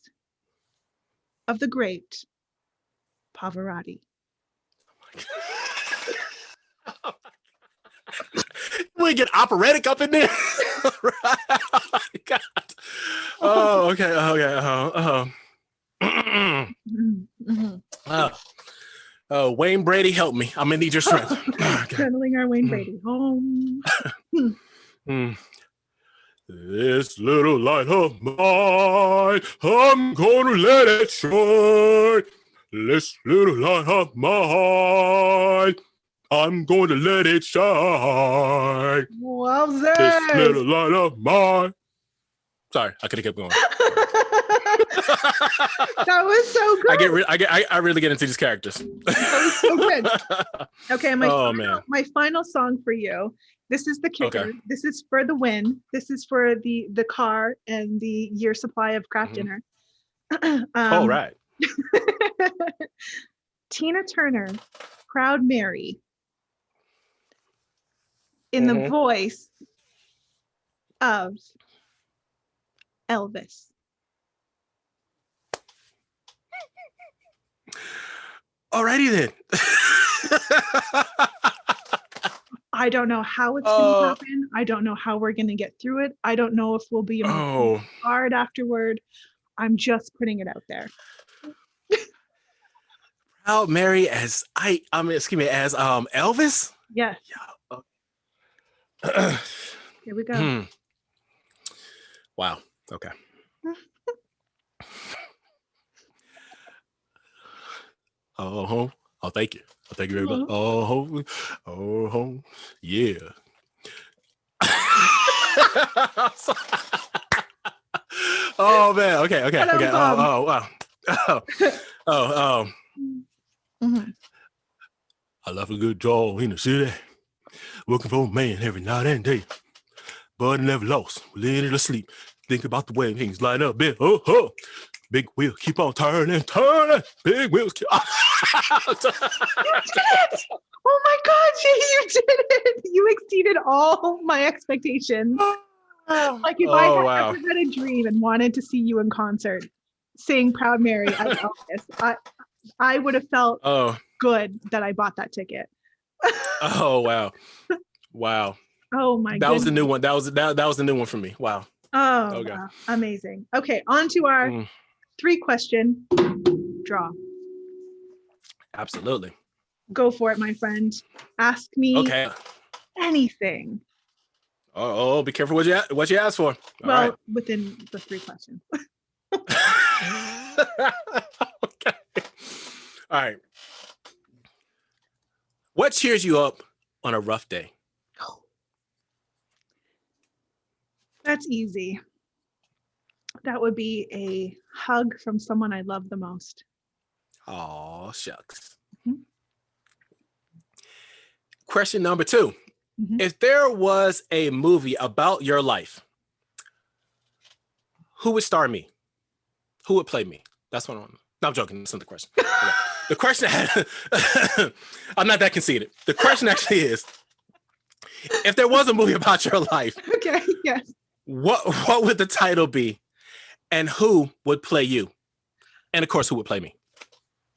of the great Pavarotti. We get operatic up in there. Right. Oh, God. Oh, okay. Wayne Brady, help me. I'm gonna need your strength. Channeling our Wayne Brady home. This little light of mine, I'm gonna let it shine. This little light of mine, I'm going to let it shine. Wowzers. This little light of mine. Sorry, I could have kept going. That was so good. I really get into these characters. That was so good. Okay, my final song for you. This is the kicker. Okay. This is for the win. This is for the car and the year supply of Kraft dinner. All right. Tina Turner, Proud Mary, in the voice of Elvis. Alrighty then. I don't know how it's going to happen. I don't know how we're going to get through it. I don't know if we'll be hard afterward. I'm just putting it out there. Proud Mary as Elvis? Yes. Yeah. Here we go. Wow. Okay. Oh, thank you. Thank you very much. Yeah. Oh man. Okay. Oh, wow. I love a good job in the city. Working for a man every night and day. But I never lost. Little asleep. Think about the way things line up. Big, oh. Big wheel, keep on turning. Big wheels. You did it! Oh my God, Jay, you did it! You exceeded all my expectations. Like if I had ever had a dream and wanted to see you in concert, sing "Proud Mary" as Elvis, I would have felt good that I bought that ticket. Oh wow! Oh my! That was the new one. That was the new one for me. Wow. Oh, okay. Wow. Amazing. Okay, on to our 3-question draw. Absolutely. Go for it, my friend. Ask me anything. Oh, be careful what you ask for. Well, within the 3 questions. Okay. All right. What cheers you up on a rough day? That's easy. That would be a hug from someone I love the most. Oh, shucks. Mm-hmm. Question number 2. Mm-hmm. If there was a movie about your life, who would star me? Who would play me? That's what I'm. No, I'm joking. That's not the question. Okay. The question, I'm not that conceited. The question actually is, if there was a movie about your life, okay, yes, what would the title be, and who would play you, and of course, who would play me?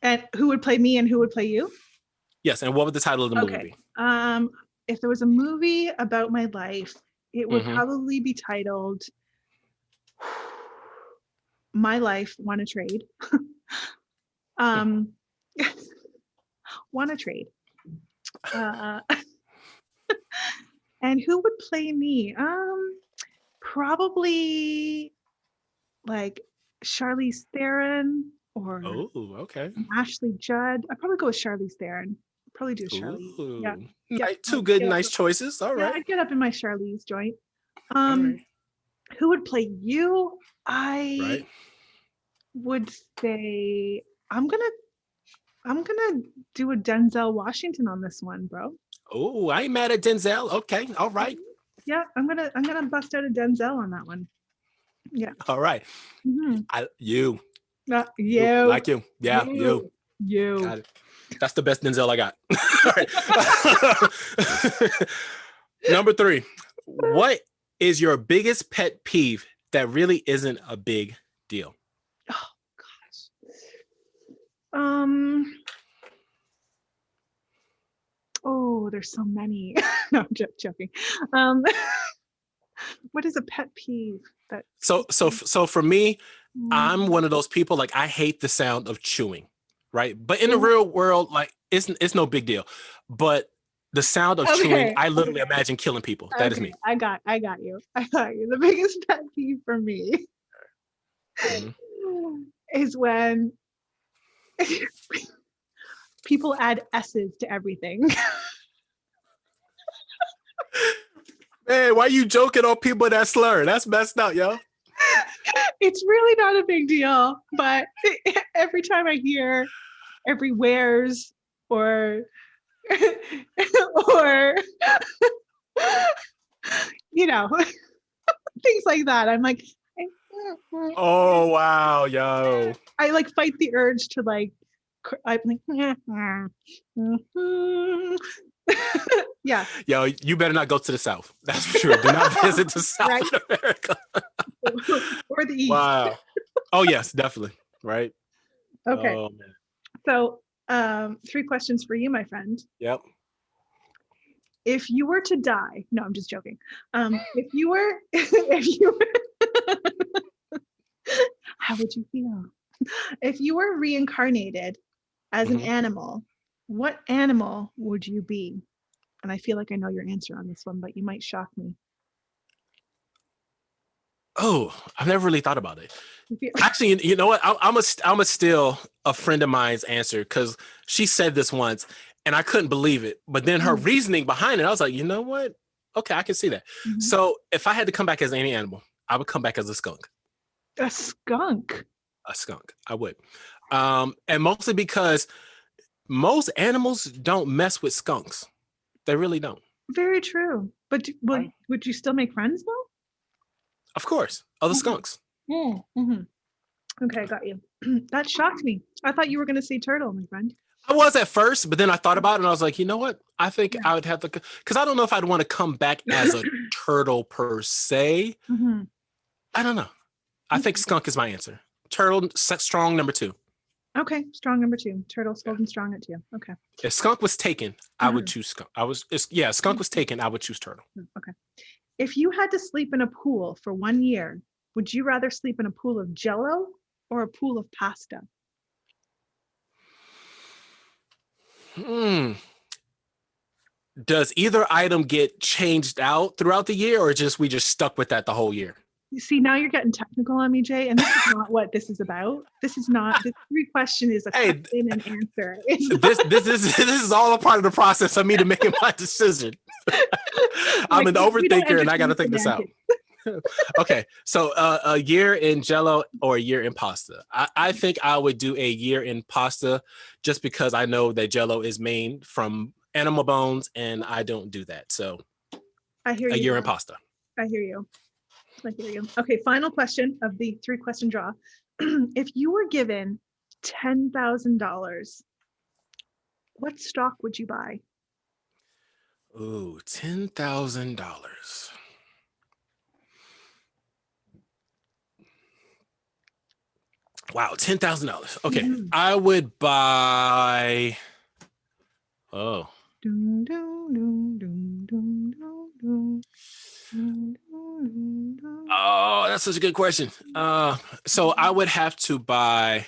And who would play me, and who would play you? Yes, and what would the title of the movie be? If there was a movie about my life, it would probably be titled "My Life Wanna Trade." Wanna Trade. And who would play me? Probably like Charlize Theron or Ashley Judd. I'd probably go with Charlize Theron. Probably do Charlize. Yeah. Two good, nice choices. All right. I'd get up in my Charlize joint. Who would play you? I would say I'm gonna do a Denzel Washington on this one, bro. Oh, I ain't mad at Denzel. Okay, all right. Yeah, I'm gonna bust out a Denzel on that one. Yeah. All right. Mm-hmm. You. You. Like you. Yeah, you. Got it. That's the best Denzel I got. All right. Number 3. What is your biggest pet peeve that really isn't a big deal? Oh gosh. Oh, there's so many. No, I'm joking. What is a pet peeve that? So for me, I'm one of those people, like, I hate the sound of chewing, right? But in the real world, like, it's no big deal. But the sound of chewing, I literally imagine killing people. That is me. I got you. The biggest pet peeve for me is when people add S's to everything. Man, why you joking on people that slur? That's messed up, yo. It's really not a big deal, but every time I hear everywheres or things like that, I'm like, oh wow, yo. I like fight the urge to like, I'm like, yeah. Yo, you better not go to the South. That's for sure. Do not visit the South America. Or the East. Wow. Oh yes, definitely. Right. Okay. Oh, man. So 3 questions for you, my friend. Yep. If you were to die, no, I'm just joking. If you were, how would you feel? If you were reincarnated as an animal, what animal would you be? And I feel like I know your answer on this one, but you might shock me. Oh, I've never really thought about it. Actually, you know what? I'm a steal a friend of mine's answer, because she said this once and I couldn't believe it. But then her reasoning behind it, I was like, you know what? Okay, I can see that. Mm-hmm. So if I had to come back as any animal, I would come back as a skunk. A skunk? A skunk. I would. And mostly because most animals don't mess with skunks. They really don't. Very true. But would you still make friends though? Of course. Other skunks. Mm-hmm. Okay, got you. That shocked me. I thought you were going to say turtle, my friend. I was at first, but then I thought about it and I was like, you know what? I think I would have to, because I don't know if I'd want to come back as a turtle per se. Mm-hmm. I don't know. I think skunk is my answer. Turtle, strong number 2. Okay, strong number 2. Turtle, golden strong at 2. Okay. If skunk was taken, I would choose skunk. Skunk was taken, I would choose turtle. Okay. If you had to sleep in a pool for 1 year, would you rather sleep in a pool of Jello or a pool of pasta? Does either item get changed out throughout the year, or we just stuck with that the whole year? You see, now you're getting technical on me, Jay, and this is not what this is about. This is not. This 3 question is a question and answer. This is all a part of the process of me to making my decision. I'm an overthinker, and I got to think this out. Okay, so a year in Jello or a year in pasta. I think I would do a year in pasta, just because I know that Jello is made from animal bones, and I don't do that. So I hear you. A year in pasta. I hear you. Okay, final question of the 3-question draw. If you were given $10,000, what stock would you buy? Ooh, $10,000. Wow, $10,000. Okay, I would buy. Oh. Oh, that's such a good question. So I would have to buy.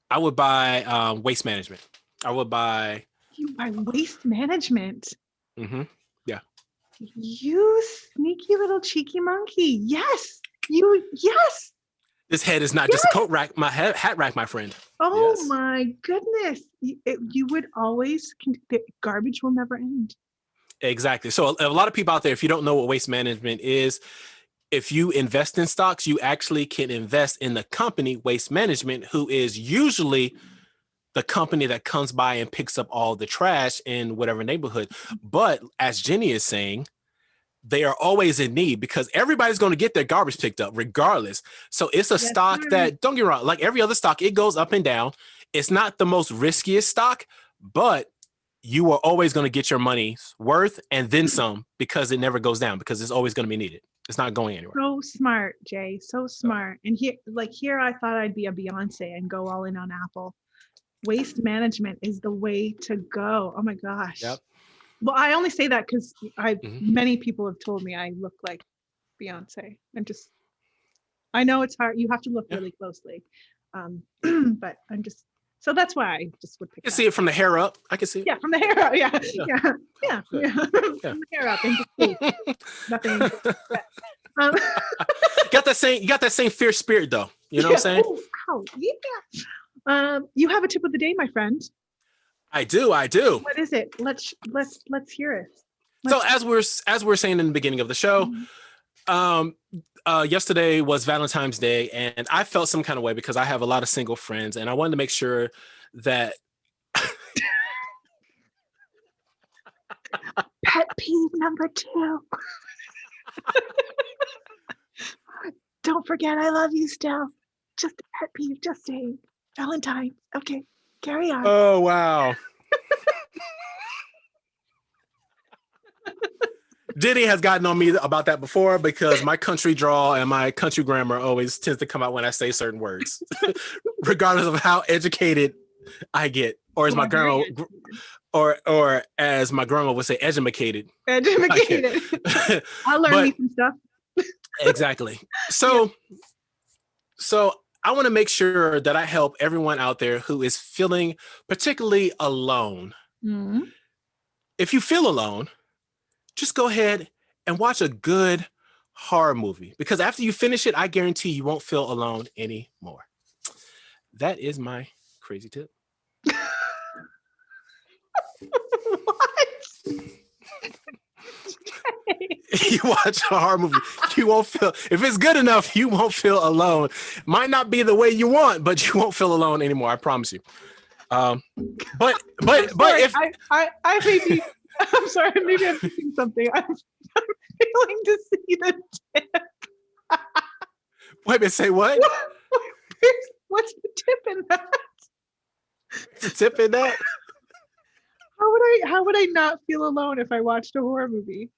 I would buy waste management. I would buy. You buy waste management? Mm-hmm. Yeah. You sneaky little cheeky monkey. Yes. Yes. This head is not just a coat rack, my hat rack, my friend. Oh my goodness. You would always, the garbage will never end. Exactly. So a lot of people out there, if you don't know what waste management is, if you invest in stocks, you actually can invest in the company Waste Management, who is usually the company that comes by and picks up all the trash in whatever neighborhood. But as Jenny is saying, they are always in need because everybody's going to get their garbage picked up regardless. So it's a stock that, don't get me wrong, like every other stock, it goes up and down. It's not the most riskiest stock, but you are always going to get your money's worth and then some, because it never goes down, because it's always going to be needed. It's not going anywhere. So smart, Jay. So smart. And here I thought I'd be a Beyonce and go all in on Apple. Waste management is the way to go. Oh my gosh. Yep. Well, I only say that because many people have told me I look like Beyonce. I know it's hard. You have to look really closly. But so that's why I just would pick. You see it from the hair up. I can see it. Yeah, from the hair up. Yeah. From the hair up. And nothing. You got that same fierce spirit though. You know what I'm saying? Oh, yeah. You have a tip of the day, my friend. I do. What is it? Let's hear it. So as we're saying in the beginning of the show, yesterday was Valentine's Day, and I felt some kind of way because I have a lot of single friends, and I wanted to make sure that pet peeve number 2. Don't forget I love you still. Just a pet peeve, just saying. Valentine's. Okay, carry on. Oh wow. Diddy has gotten on me about that before because my country drawl and my country grammar always tends to come out when I say certain words, regardless of how educated I get, or as my grandma, or as my grandma would say, edumacated. Edumacated. I'll learn me some stuff. Exactly. So I want to make sure that I help everyone out there who is feeling particularly alone. Mm-hmm. If you feel alone, just go ahead and watch a good horror movie, because after you finish it, I guarantee you won't feel alone anymore. That is my crazy tip. What? You watch a horror movie, you won't feel, if it's good enough, you won't feel alone. Might not be the way you want, but you won't feel alone anymore. I promise you. But if I may be, I'm sorry, maybe I'm missing something. failing to see the tip. Wait a minute, say what? What's the tip in that? The tip in that? How would I not feel alone if I watched a horror movie?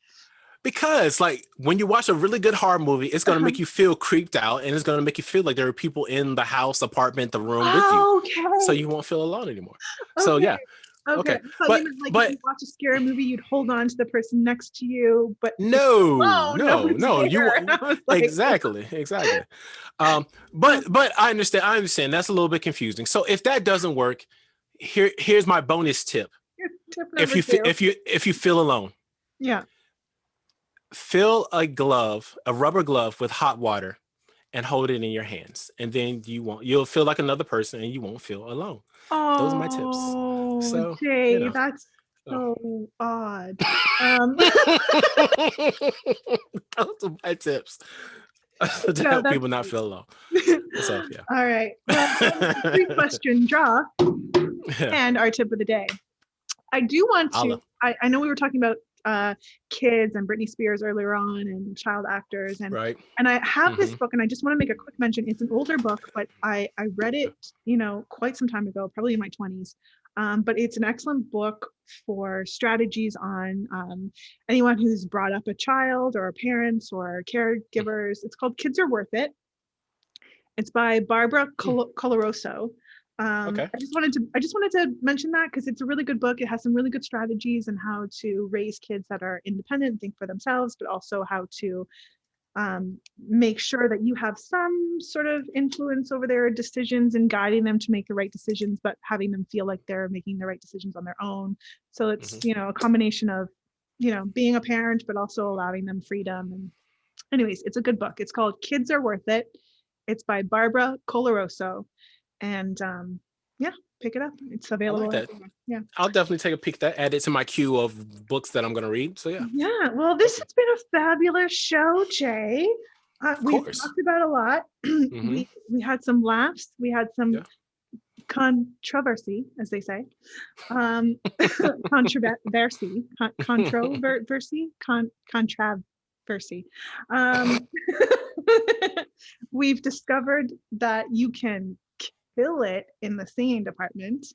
Because like when you watch a really good horror movie, it's going to make you feel creeped out, and it's going to make you feel like there are people in the house, apartment, the room with you. Okay. So you won't feel alone anymore. So yeah. Okay. So But you meant, like, if you watch a scary movie, you'd hold on to the person next to you, but no, you like, exactly. But I understand that's a little bit confusing. So if that doesn't work, here's my bonus tip. Tip If number you feel alone, yeah. fill a rubber glove with hot water and hold it in your hands. And then you'll feel like another person and you won't feel alone. Those are my tips. So Jay, that's so odd. Those are my tips to help people not feel alone. So yeah. All right. Well, 3-question draw and our tip of the day. I do want to. I know we were talking about kids and Britney Spears earlier on and child actors, and right. And I have this book, and I just want to make a quick mention. It's an older book, but I read it, quite some time ago, probably in my 20s. But it's an excellent book for strategies on anyone who's brought up a child or parents or caregivers. It's called Kids Are Worth It. It's by Barbara Coloroso. Okay. I just wanted to mention that because it's a really good book. It has some really good strategies on how to raise kids that are independent and think for themselves, but also how to make sure that you have some sort of influence over their decisions and guiding them to make the right decisions, but having them feel like they're making the right decisions on their own. So it's, a combination of, being a parent, but also allowing them freedom. And anyways, it's a good book. It's called Kids Are Worth It. It's by Barbara Coloroso. And pick it up. It's available. I like that. Yeah. I'll definitely take a peek at that, add it to my queue of books that I'm going to read. So yeah. Yeah. Well, this has been a fabulous show, Jay. We've talked about a lot. We had some laughs. We had some controversy, as they say. Controversy. We've discovered that you can kill it in the singing department.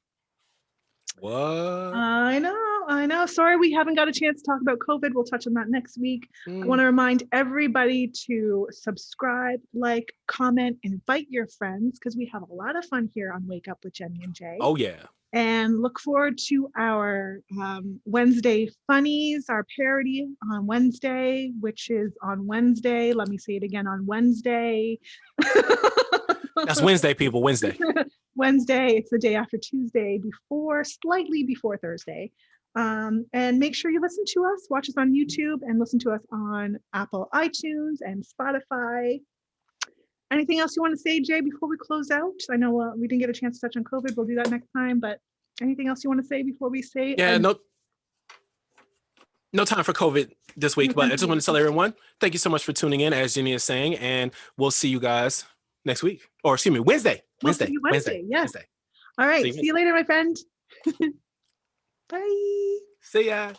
What? I know. Sorry, we haven't got a chance to talk about COVID. We'll touch on that next week. I want to remind everybody to subscribe, like, comment, invite your friends, because we have a lot of fun here on Wake Up with Jenny and Jay. Oh, yeah. And look forward to our Wednesday funnies, our parody on Wednesday, which is on Wednesday. Let me say it again, on Wednesday. That's Wednesday, people. Wednesday. Wednesday. It's the day after Tuesday, slightly before Thursday. And make sure you listen to us, watch us on YouTube, and listen to us on Apple iTunes and Spotify. Anything else you want to say, Jay, before we close out? I know we didn't get a chance to touch on COVID. We'll do that next time. But anything else you want to say before we say? Yeah, no time for COVID this week. But I just want to tell everyone, thank you so much for tuning in, as Jenny is saying, and we'll see you guys next week. Or excuse me, Wednesday. Wednesday. Yes. All right. See you later, my friend. Bye. See ya.